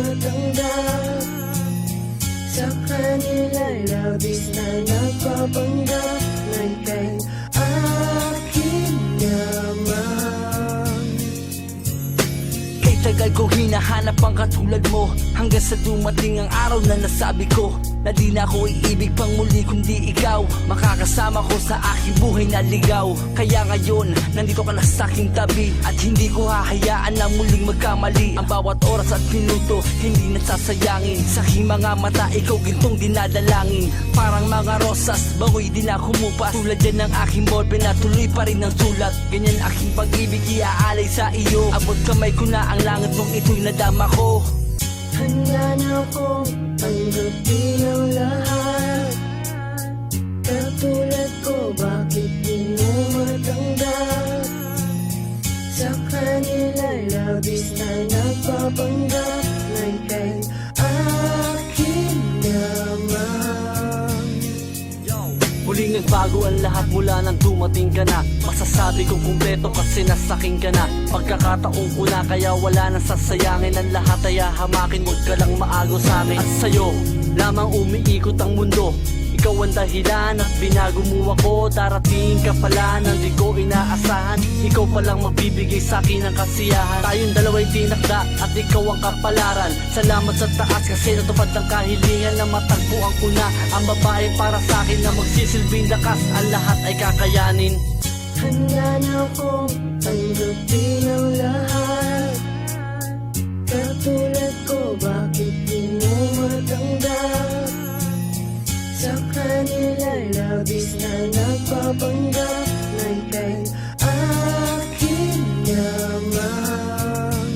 matanggap. Sa kanila'y labis na nagpapanggap na ika'y akin naman. Kay tagal ko hinahanap ang katulad mo, hanggang sa dumating ang araw na nasabi ko na di na ako iibig pang muli kundi ikaw, makakasama ko sa aking buhay na ligaw. Kaya ngayon, nandito ka na sa aking tabi, at hindi ko hahayaan na muling magkamali. Ang bawat oras at minuto, hindi nasasayangin. Sa aking mga mata, ikaw gintong dinadalangin. Parang mga rosas, bangoy di na kumupas. Tulad yan ng aking ballpen na tuloy pa rin ang sulat. Ganyan aking pag-ibig iaalay sa iyo. Abot kamay ko na ang langit mong ito'y nadama ko. Handa na akong tanggapin ang lahat. Katulad ko, bakit di mo matanggap? Sa kanila'y labis na nagpapanggap na ika'y akin naman. Muling nagbago ang lahat mula nang dumating ka na. Masasabi kong kumpleto kasi nasakin ka na. Pagkakataon ko na kaya wala nang sasayangin. Ang lahat ay hahamakin, huwag ka lang maago sa amin. At sa'yo lamang umiikot ang mundo. Ikaw ang dahilan at binago mo ako. Darating ka pala nang di ko inaasahan. Ikaw palang magbibigay sa'kin ng kasiyahan. Tayong dalawa'y tinakda at ikaw ang kapalaran. Salamat sa taas kasi natupad ang kahilingan na matagpuan ko na ang babae para sa'kin na magsisilbing lakas. Ang lahat ay kakayanin. Handa na akong tanggapin ang lahat. Katulad ko, bakit di mo matanggap? Sa kanila'y labis na nagpapanggap na ika'y akin naman.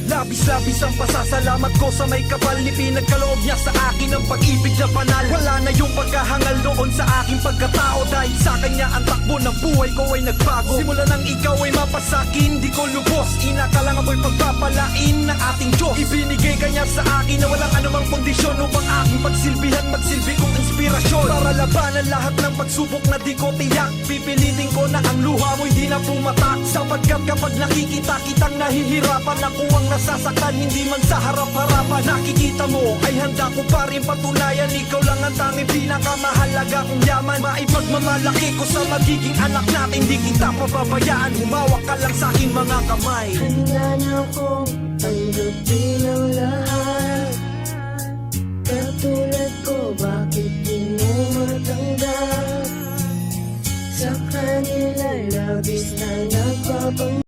Labis-labis ang pasasalamat ko sa may kapal ni pinagkaloob niya sa akin ang pag-ibig na banal. Wala na yung pagkahangal doon sa aking pagkatao, dahil sa kanya ang takbo ng buhay ko ay nagbago. Simula nang ikaw ay mapasakin, di ko lubos. Inakala nga mo'y pagpapalain ng ating Diyos. Ibinigay kanya sa akin na walang anumang kondisyon upang aking pagsilbihan, magsilbi kong inspirasyon. Para labanan lahat ng pagsubok na di ko tiyak. Pipilitin ko na ang luha mo'y di na pumatak. Sapagkat kapag nakikita kitang nahihirapan, ako ang nasasaktan, hindi man sa harap-harapan. Nakikita mo ay handa ko pa rin patunayan, ikaw lang ang tanging pinakamahalaga kong yaman. Maipagmamalaki ko sa magiging anak natin, di kita pababayaan. Humawak ka lang sa aking mga kamay. Handa na akong tanggapin ang lahat. Katulad ko, bakit di mo matanggap? Sa kanila'y labis na nagpapanggap